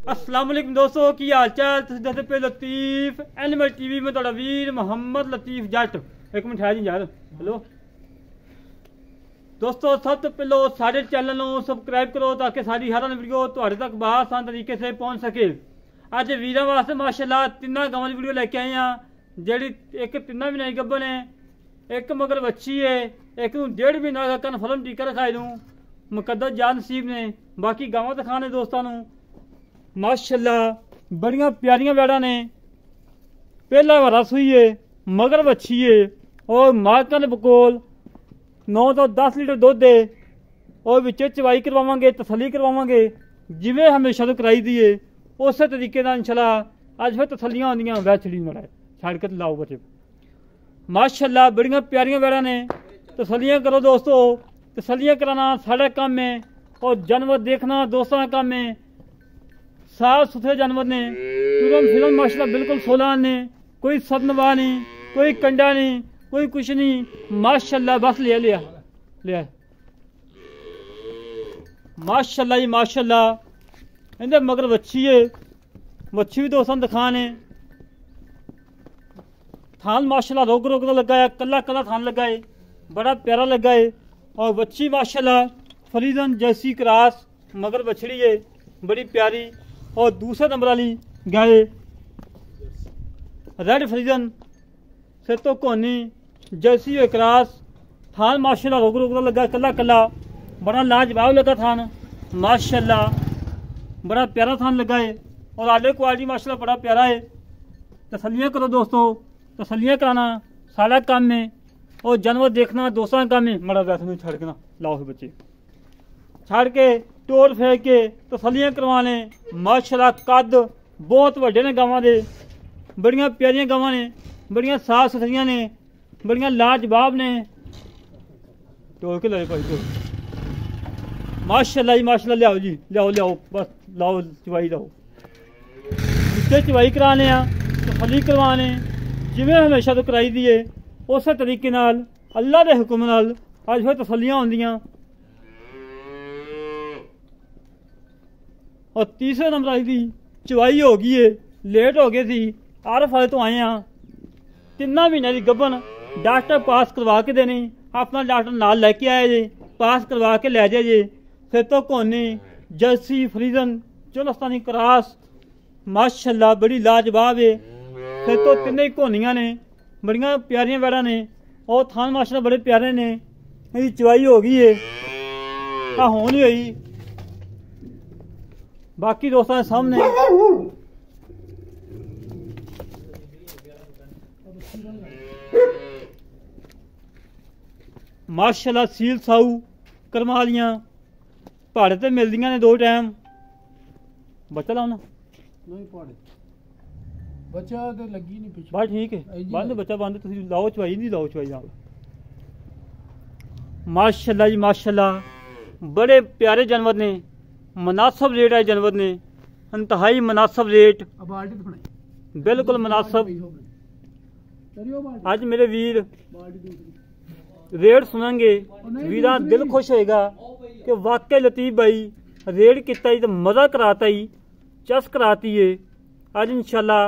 अस्सलाम वालेकुम दोस्तों की हाल चाल तुसीं दसदे पे लतीफ एनिमल टीवी में तुहाडा वीर मोहम्मद लतीफ जट। एक मिनट है जी यार। हेलो दोस्तों, सब तो पहलो साडे चैनल नूं सबसक्राइब करो ताकि साडी हर वीडियो तुहाडे तक बआसान तरीके से पहुंच सके। अज वीरां वास्ते माशाअल्लाह तिन्ना गावां दी वीडियो लेके आए हैं, जेहड़ी एक तिन्ना भी नहीं गब्बन है, एक मगर बच्ची है, एक नूं 1.5 महीना का कन्फर्म टीका रखाए दूँ मुकद्दस जान नसीब ने। बाकी गावां दिखाने दोस्तों नूं माशाअल्लाह बड़ियां प्यारियां वैड़ा ने। पहला वारा सूई है, मगर बच्ची है और मालकां दे कोल 9 तो 10 लीटर दुध है और विच चवाई करवावांगे, तसली करवावांगे जिवें हमेशा तो कराई दी है उस तरीके नाल इंशाल्लाह। अज फिर तसलियां होंदियां वै छड़ी मड़ा छड़ के लाओ बच्चे। माशाअल्लाह बड़ियां प्यारियां वैड़ा ने, तसलियां करो दोस्तों। तसलियां कराना साढ़ा काम है और जानवर देखना दोस्तों का काम है। साफ सुथरे जानवर ने, तुरंत फिरन माशाल्लाह बिल्कुल सोलान ने, कोई सदनवा नहीं, कोई कंडा नहीं, कोई कुछ नहीं माशाल्लाह। बस लिया लिया लिया माशाल्लाह जी माशाल्लाह। इंदे मगर बच्ची है, बच्ची भी दोस्तों दिखान है। थान माशाल्लाह रोक रोक लगा है, कला कला थान लगा है, बड़ा प्यारा लगा है। और बच्ची माशाल्लाह फरीजन जैसी क्रास मगर बछड़ी है, बड़ी प्यारी। और दूसरे नंबर वाली गाय रेड फ्रीजन से तो कोनी जैसी है क्रास। थान माशाल्लाह रोक रोक लगा कला कला, बड़ा लाजवाब लगा थान माशाल्लाह, बड़ा प्यारा थान लगा है। और आले क्वालिटी माशाल्लाह बड़ा प्यारा है। तसलियाँ करो दोस्तों, तसलियाँ कराना सारा काम है और जानवर देखना दोस्तों का काम है। मड़ा वैसे नहीं छड़ के ना लाओ बच्चे छड़ के टोर फेंक के तसलियाँ करवाने। माशाल्लाह कद बहुत वड्डे ने गावां दे, बड़ियां प्यारियां गावां ने, बड़ियां साफ सुथरियां ने, बड़ियां लाजवाब ने। टोर के लाए भाई टोर माशाल्लाह जी माशाल्लाह। लियाओ जी लियाओ लियाओ बस लाओ चवाई लाओ। जिससे चवाई कराने तसली करवाने जिवें हमेशा तो कराई दी है उस तरीके नाल अल्लाह के हुक्म नाल अज फिर तसलियां होंदियां। और तीसरे नंबर की चवाई हो गई है, लेट हो गए थी। RF वाले तो आए हैं, 3 महीने की गब्बन डॉक्टर पास करवा के देनी, अपना डॉक्टर नाल लैके आए जे, पास करवा के लै जाए जे। फिर तो कोनी जर्सी फ्रीजन चोलस्तानी क्रास माशाल्लाह बड़ी लाजवाब है। फिर तो 3 ही कोनियां ने, बड़ियां प्यारियां वैड़ा ने और थान माशाल्लाह बड़े प्यारे ने। मेरी चवाई हो गई है, होनी हुई बाकी दोस्तों के सामने। माशाल्लाह सील साऊ करमा लियां भाड़े ते मिलदियां ने 2 टाइम। बच्चा लाओ ना नहीं पड़े बच्चा तो लगी नहीं पिछले बस ठीक है बंद बच्चा बंद। तुसीं लाओ चवाई नहीं लाओ चवाई नाल। माशाल्लाह जी माशाल्लाह बड़े प्यारे जानवर ने, मुनासिब रेट है जानवर ने, इंतहाई मुनासिब रेट बिल्कुल मुनासिब। आज मेरे वीर रेट सुनेंगे, वीरा दिल खुश होएगा कि वाकई लतीफ भाई रेट किता ही तो मज़ा कराता ही चस कराती है। आज इंशाल्लाह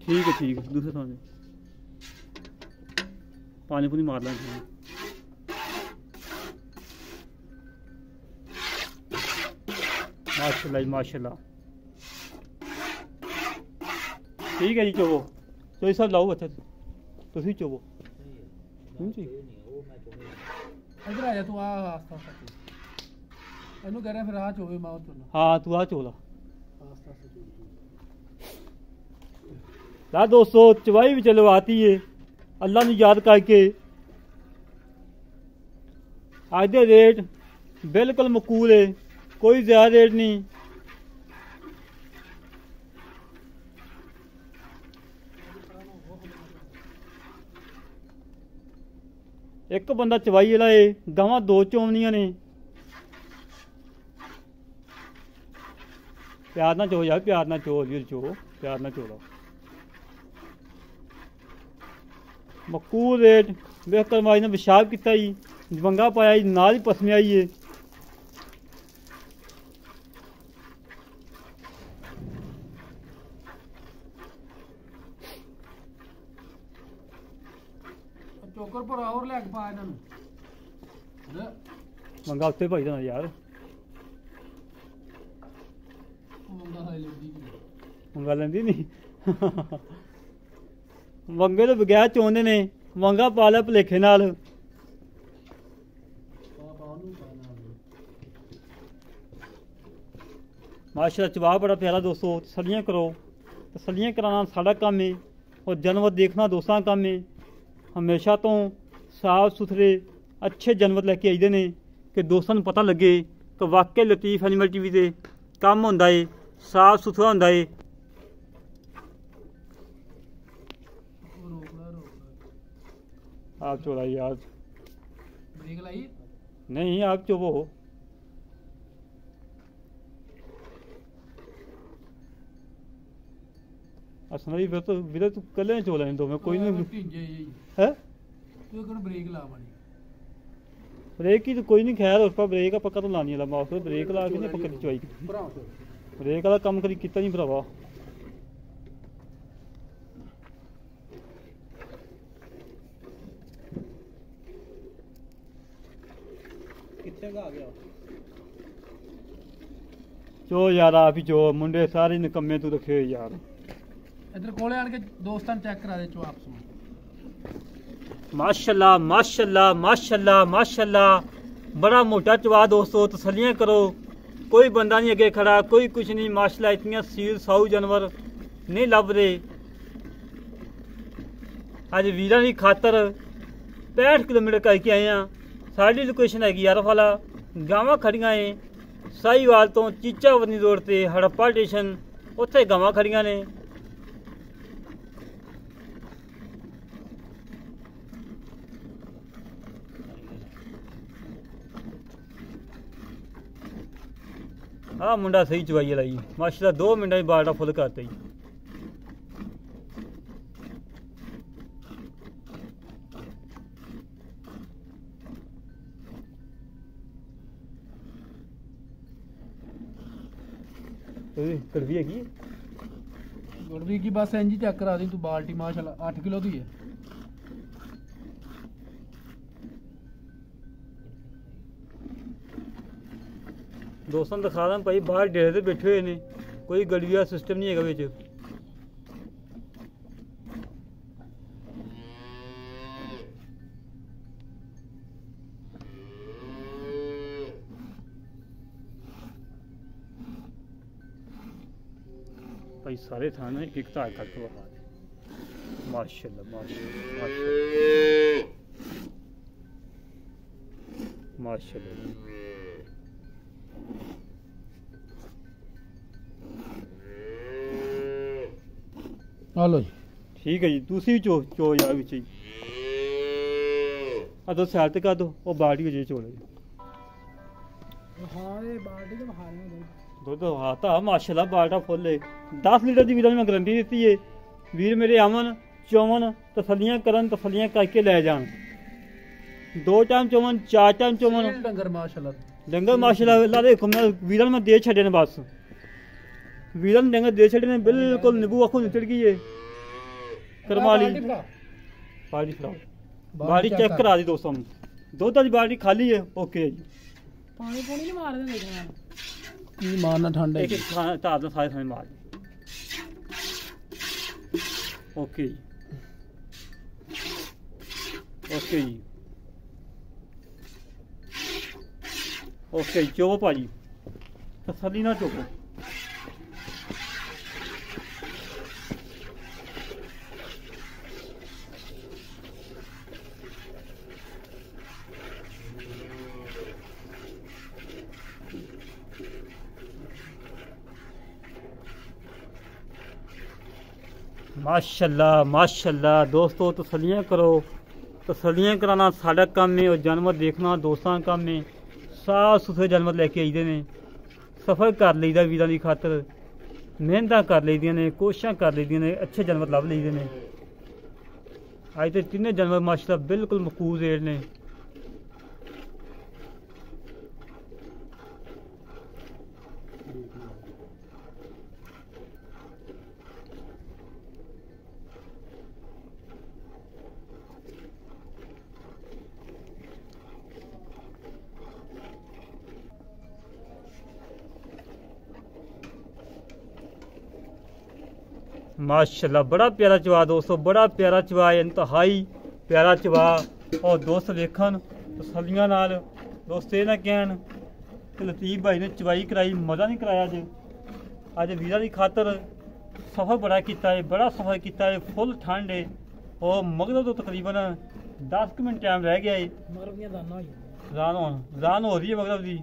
ठीक है दूसरे थाने पानी पुनी मार लें। माशाल्लाह माशाल्लाह ठीक है जी। चोवो तो सब लाओ अच्छा तुम चोवो इधर आ जा तू आस्ता आस्ता ਇਹਨੂੰ ਕਹਿ ਰਿਹਾ ਫਿਰ ਆ ਚੋਵੇ ਮਾਂ ਚੋਲਾ। हाँ तू आ चोला ला दोस्तों। चवाई भी चलो आती है अल्लाह ने याद करके। आज दे रेट बिल्कुल मकूल है, कोई ज़्यादा रेट नहीं। एक बंदा चवाई वाला है, गावां 2 चोमनियां ने। प्यार ना चो यार, प्यार ना चो वीर चो, प्यार ना चो लो। मकूल रेट बेहतर माई ने पेशाब किया ही वंगा पाया जी, नाल ही पसमे आई है। चोकर पर और लैग पा इन्हां नूं वंगा उत्ते भाई दा यार, मुंगा हाई लगी वंगा लेंदी नहीं। वंगे तो बगैर चोंदे ने, वंगा पा लिया भुलेखे नाल। माशाअल्लाह चवा बड़ा प्यारा दोस्तों, तसल्लियां करो। तसल्लियां कराना साड़ा काम है और जानवर देखना दोस्तां दा काम है। हमेशा तो साफ सुथरे अच्छे जानवर लैके आईदे ने कि दोस्तां नूं पता लगे कि वाकई लतीफ एनिमल टीवी दे काम हुंदा है, साफ सुथरा हुंदा है। आप चोला यार, ब्रेक लाई नहीं आप चुप हो। असना भी फिर तो ਵੀਰੇ ਤੂੰ ਕੱਲੇ ਨੇ ਚੋਲਾ ਦੋ ਮੈਂ ਕੋਈ ਨਹੀਂ ਢਿੰਜੇ ਜੀ ਹੈ ਤੂੰ ਕੋਣ ਬ੍ਰੇਕ ਲਾ ਮਾੜੀ ब्रेक की तो कोई नहीं, खैर उस पर ब्रेक आ पक्का तो लानी वाला माफ ब्रेक ला के नहीं पक्का चुवाई ਭਰਾ ब्रेक वाला काम कभी किया नहीं भरावा। ਕਿੱਥੇ ਗਾ ਗਿਆ चो यार आप ही चो, मुंडे सारे निकम्मे तू रखे हुए यार। ਇੱਧਰ ਕੋਲੇ ਆਣ ਕੇ ਦੋਸਤਾਂ ਨੂੰ ਚੈੱਕ ਕਰਾ ਦੇ ਚੋ ਆਪਸ ਵਿੱਚ। माशाल्लाह माशाल्लाह माशाल्लाह माशाल्लाह, बड़ा मोटा चवा दोस्तों, तसल्लियां करो। कोई बंदा नहीं अगे खड़ा, कोई कुछ नहीं। माशाल्लाह इतनी सील साऊ जानवर नहीं लभ रहे। अज वीरां दी खातर 65 किलोमीटर करके आए हैं। साडी लोकेशन हैगी यारफाला, गावां खड़ियां है साहीवाल तो चीचावरनी रोड ते हड़प्पा स्टेशन, उत्थे गावां खड़ियां ने। हाँ मुंडा सही चवाई लाई माशाल्लाह, 2 मिनट में बारडा फुल करते ही। कड़वी है की गुड़वी की बस इंज चेक करा दी तू। बाल्टी माशाल्लाह 8 किलो दी है। दोस्तों दिखा दा भाई, बाहर डेरे ते बैठे हुए ने, कोई गड़वी का सिस्टम नहीं है बिच। भाई सारे थाने एक एक धार करके बहा दे। माशाल्लाह माशाल्लाह माशाल्लाह माशाल्लाह। हेलो जी ठीक है जी, दूसरी भी चो चो यार बिच ही तो सैर ते कर दो, वो बाल्टी हो जे चोल हां ये बाल्टी तो बहा रहे हैं दुद्ध आता माशाल्लाह, बाल्टा फुल है। 10 लीटर की वीर मैं गारंटी दी है। वीर मेरे आवन चौवन तसल्लियां करन, तसल्लियां करके लै जान। 2 टाइम चौवन 4 टाइम चौवन डंगर माशाल्लाह, डंगर माशाल्लाह अल्लाह दे हुक्म नाल वीर मैं दे छड़े ने। बस वीर ने डंगर दे छड़े ने, बिल्कुल नींबू आंखों निचड़ गई है। करमाली बाल्टी फड़ाओ, बाल्टी चेक करा दी दोस्तों। दुद्ध की बाल्टी खाली है, ओके जी। पानी पानी नहीं मार दे देखना की मारना ठंडा एक एक तार सारे थाने मार ओके जी, ओके जी, ओके जी। चोवो भाजी, तसल्ली ना चुको। माशाल्लाह माशाल्लाह दोस्तों, तसल्लियां करो। तसल्लियां कराना साड़ा काम है और जानवर देखना दोस्तां का काम है। साफ सुथरे जानवर लैके आईदे ने, सफ़र कर लईदा वीरां दी खातर, मेहनतां कर लईदियां ने, कोशिशां कर लईदियां ने, अच्छे जानवर लभ लईदे ने। अज ते 3 जानवर माशाल्लाह बिल्कुल मकबूल रेट ने। माशाल्लाह बड़ा प्यारा चवा दोस्तों, बड़ा प्यारा चवा, इंतहाई प्यारा चवा। और दोस्त वेखन तसल्लियां नाल दोस्त ये ना कहन कि लतीफ भाई ने चवाई कराई, मज़ा नहीं कराया अज वीरा की खातर सफ़र बड़ा किया है, बड़ा सफ़र किया है, फुल ठंड है। और मगरब तो तकरीबन 10 मिनट टाइम रह गया है, रान हो रही है मगरब की।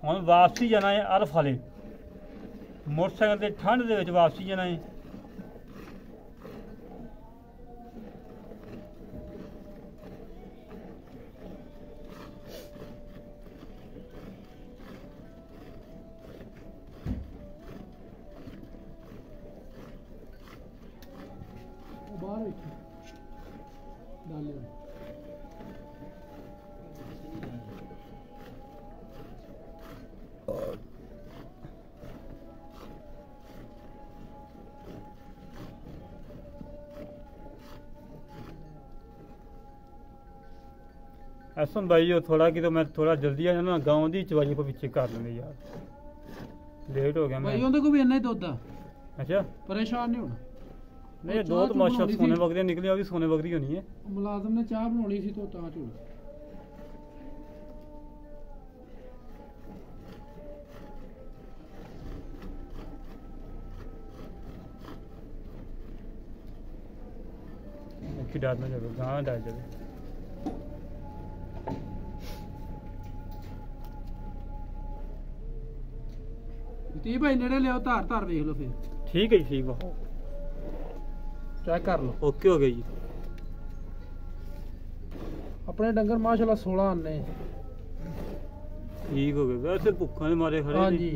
हम वापसी जाना है अरफ वाले मोटरसाइकिल से ठंड के वापसी जाना है। बाहर डाले ऐसा भाई हो थोड़ा कि तो मैं थोड़ा जल्दी आ जाना, गाँव की चवाई को पीछे कर लेंगे यार, लेट हो गया मैं। भाई उनके को भी इन्ना ही दुध अच्छा परेशान नहीं होना। नहीं दो तो माशा सोने बकरियां निकली, अभी सोने बकरी होनी है। मुलाजिम ने चाह बनानी सी तो ता झूठ डर ना जाए, गाँव डर जाए। लतीफ भाई नेड़े लियाओ, धार धार देख लो फिर। ठीक है जी, ठीक है, चेक कर लो। ओके हो गई जी। अपने डंगर माशाल्लाह 16 आने ठीक हो गए, वैसे भुखा ने मारे खड़े। हाँ जी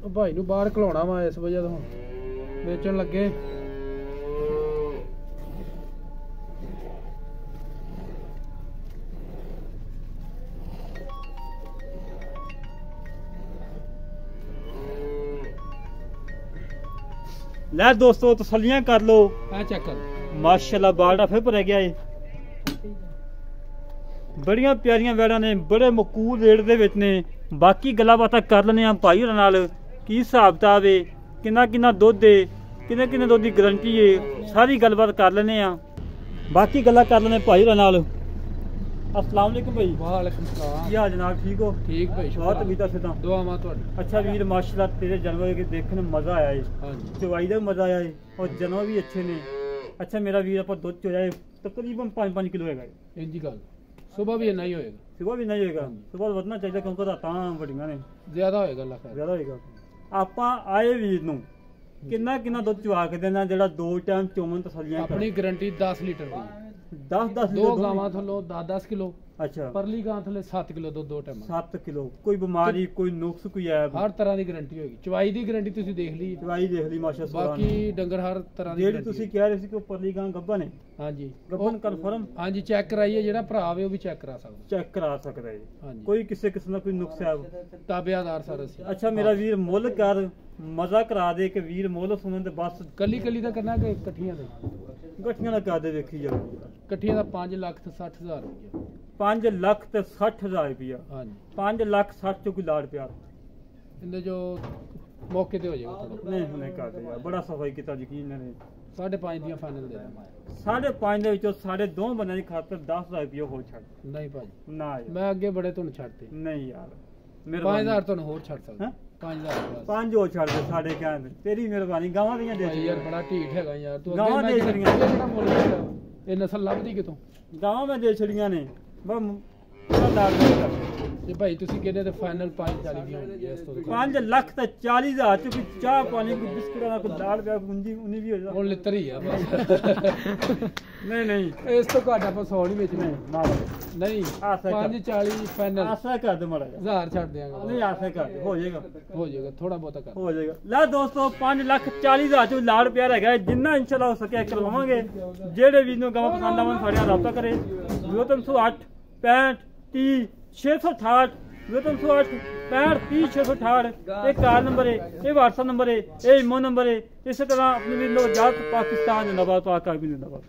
भाई नू बाहर खिलाउणा वा इस वजह तो बेचन लगे। ले दोस्तों तसल्लियां कर लो। चेक कर माशाल्लाह बालटा फिर भर गया है, बड़ियां प्यारियां वैड़ा ने, बड़े मकूल रेट दे विच ने। बाकी गल्लां बातां कर लैने आ भाई होरां नाल, की हिसाब किताब है, किन्ना किन्ना दुध है, किन्ने किन्ने दुध की गारंटी है, सारी गलबात कर लैने आ। बाकी गल्लां कर लैने भाई होरां नाल। अस्सलाम वालेकुम भाई। वालेकुम सलाम। क्या जनाब, ठीक हो? ठीक भाई, बहुत तबीयत से दुआ मां तुहाडी। अच्छा वीर माशाल्लाह तेरे जानवर के देखने में मज़ा आया है, हाँ जी चवाई का मज़ा आया है और जानवर भी अच्छे ने। अच्छा मेरा वीर आप दुध चोया है तकरीबन 5-5 किलो है, इंजी गल सुबह भी इन्ना ही होएगा, सुबह भी नहीं होगा, सुबह ਵਧਣਾ ਚਾਹੀਦਾ ਕਿਉਂਕਿ ਰਾਤਾਂ ਬੜੀਆਂ ਨੇ, ਜ਼ਿਆਦਾ ਹੋਏਗਾ ਲੱਖ ਜ਼ਿਆਦਾ ਹੋਏਗਾ। ਆਪਾਂ ਆਏ ਵੀਰ ਨੂੰ ਕਿੰਨਾ ਕਿੰਨਾ ਦੁੱਧ ਚਵਾ ਕੇ ਦੇਣਾ ਜਿਹੜਾ 2 ਟਾਈਮ ਚੋਮਨ ਤਸੱਲੀਆਂ ਆਪਣੀ ਗਾਰੰਟੀ 10 ਲੀਟਰ ਦੀ, 10 ਦੋ ਗਾਵਾਂ ਥੱਲੋਂ 10 ਕਿਲੋ, अच्छा परली गां थले 7 किलो दुध दो टाइम, 7 किलो। कोई बीमारी कोई नुक्स कोई ऐब हर तरह की गारंटी होगी। चवाई की गारंटी तुसी देख ली, चवाई देख ली माशाअल्लाह। बाकी डंगर हर तरह की ਜਿਹੜੀ ਤੁਸੀਂ ਕਹਿ ਰਹੇ ਸੀ ਕਿ ਪਰਲੀ ਗਾਂ ਗੱਭਾ ਨੇ, हाँ जी ਗੱਭਨ ਕਨਫਰਮ हाँ जी चेक कराइए, जेड़ा भरा आवे वो भी चेक करा सकदा। ਚੈੱਕ ਕਰਾ ਸਕਦਾ ਹੈ हाँ जी ਕੋਈ ਕਿਸੇ ਕਿਸਮ ਦਾ ਕੋਈ ਨੁਕਸ ਹੈ? ताबेदार सारा सी। अच्छा मेरा वीर मुल कर मजा करा दे कि वीर मुल सुनन ते बस कली कली दा करना कि इकट्ठियां दे? गठियां दा कर दे देखी जाओ। इकट्ठियां दा 5,60,000 रुपया। 5,60,000 रुपया। हाँ जी 5,60,000 चो कोई लाड़ प्यार इनदे जो मौके ते हो जाएगा थोड़ा। नहीं हुने कर दे यार, बड़ा सफाई किता यकीन ने। 5.5 दियां फाइनल दे देना। 5.5 ਦੇ ਵਿੱਚੋਂ 2.5 ਬੰਦਿਆਂ ਦੀ ਖਾਤਰ 10,000 ਰੁਪਇਆ ਹੋਰ ਛੱਡ। नहीं भाजी ਨਾ ਯਾਰ मैं अगे बड़े तुहानू छड्डते, ਨਹੀਂ ਯਾਰ 5,000 तुहानू होर छड्ड सकदा। हैं? 5,000 बस 5 ਹੋਰ ਛੱਡ ਦੇ ਸਾਡੇ ਕਹਿੰਦੇ ਤੇਰੀ ਮਿਹਰਬਾਨੀ। ਗਾਵਾਂ ਦੀਆਂ ਦੇ भाई यार बड़ा ढीठ हैगा यार तू। गावां अगे दे मैं छड़ियां। किहड़ा मुल लेगा? ये नस्ल लभदी कितों? ਗਾਵਾਂ ਮੈਂ ਦੇ ਛੜੀਆਂ ਨੇ ਬਸ ਬੜਾ ਲਾੜ ਕਰ। ਜੇ ਭਾਈ ਤੁਸੀਂ ਕਹਿੰਦੇ ਤੇ ਫਾਈਨਲ 540 ਦੀ ਹੋਣੀ ਇਸ ਤੋਂ 5,40,000 ਚ ਕੋਈ ਚਾਹ ਪਾਣੀ ਕੋਈ ਬਿਸਕੁਟਾਂ ਦਾ ਕੋਈ ਦਾਲ ਪਿਆ ਗੁੰਜੀ ਉਨੀ ਵੀ ਹੋ ਜਾ। ਹੁਣ ਲਿੱਤਰ ਹੀ ਆ ਬਸ। ਨਹੀਂ ਨਹੀਂ ਇਸ ਤੋਂ ਘੱਟ ਆਪਾਂ 100 ਨਹੀਂ ਵੇਚਣਾ। ਨਹੀਂ ਮਾਰ ਨਹੀਂ ਆਸਾ ਕਰ। 540 ਫਾਈਨਲ ਆਸਾ ਕਰ ਦੇ ਮਾੜਾ ਜਿਹਾ। 1000 ਛੱਡ ਦਿਆਂਗਾ। ਨਹੀਂ ਆਸਾ ਕਰ ਦੇ, ਹੋ ਜਾਏਗਾ ਹੋ ਜਾਏਗਾ ਥੋੜਾ ਬਹੁਤਾ ਕਰ। ਹੋ ਜਾਏਗਾ। ਲੈ ਦੋਸਤੋ 5,40,000 ਚ ਲਾੜ ਪਿਆਰ ਹੈਗਾ, ਜਿੰਨਾ ਇੰਸ਼ਾਅੱਲਾ ਹੋ ਸਕਿਆ ਕਰਵਾਵਾਂਗੇ। ਜਿਹੜੇ ਵੀ ਨੂੰ ਗਾਵਾਂ ਪਸੰਦ ਆਵਣ ਸਾਡੇ ਨਾਲ ਰਾਬਤਾ ਕਰੇ। 0308 65 30 668 0308 65 30 668 ਇਹ ਕਾਰ ਨੰਬਰ ਹੈ, ਇਹ WhatsApp ਨੰਬਰ ਹੈ, ਇਹ ਇਮੋ ਨੰਬਰ ਹੈ। ਇਸੇ ਤਰ੍ਹਾਂ ਆਪਣੀ ਵੀ ਲੋ ਜਾਤ ਪਾਕਿਸਤਾਨ ਜਿੰਦਾਬਾਦ, ਪਾਕ ਆਰਮੀ ਜਿੰਦਾਬਾਦ।